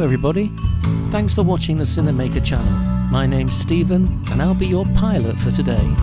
Hello everybody, thanks for watching the Cinemaker channel. My name's Stephen and I'll be your pilot for today.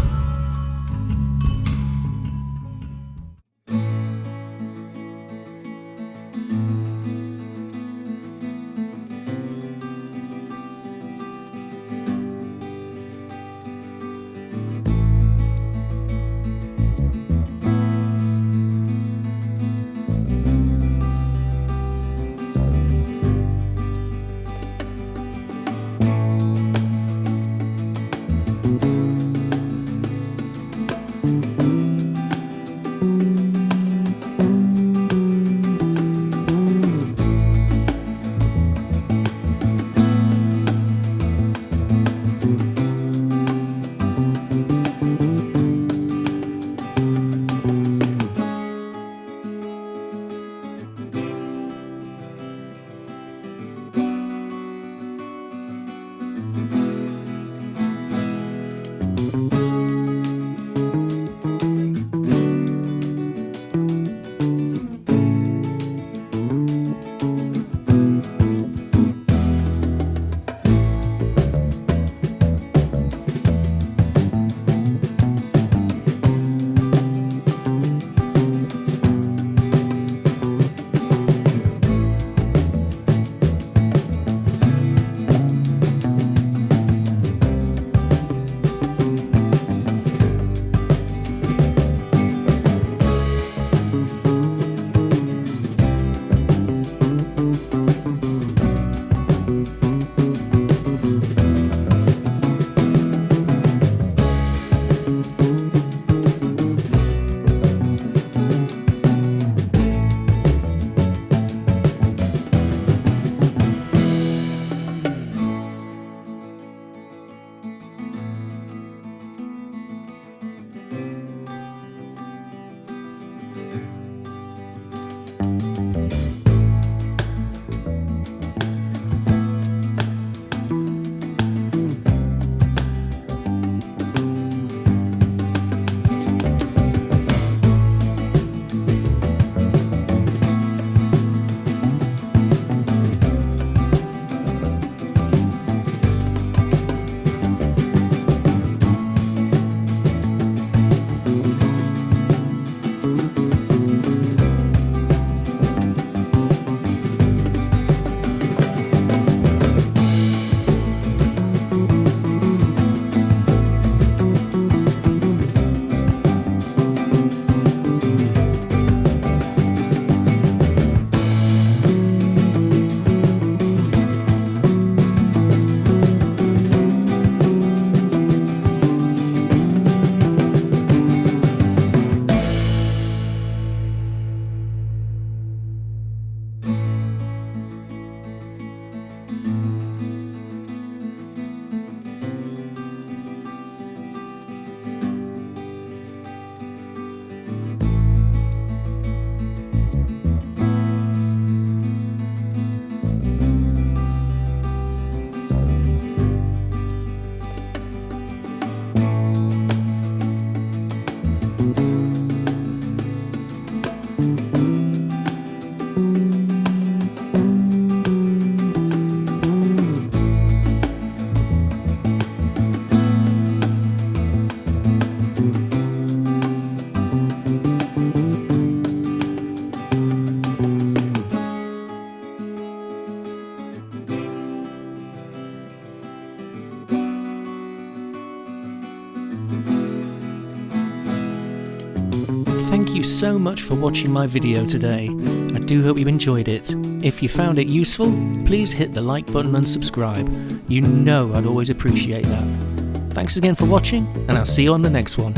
Thank you so much for watching my video today. I do hope you enjoyed it. If you found it useful, please hit the like button and subscribe. You know I'd always appreciate that. Thanks again for watching, and I'll see you on the next one.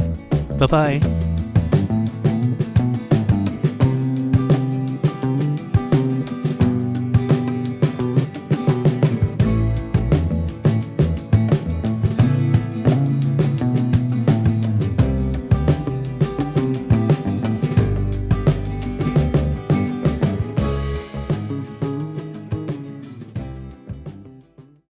Bye bye.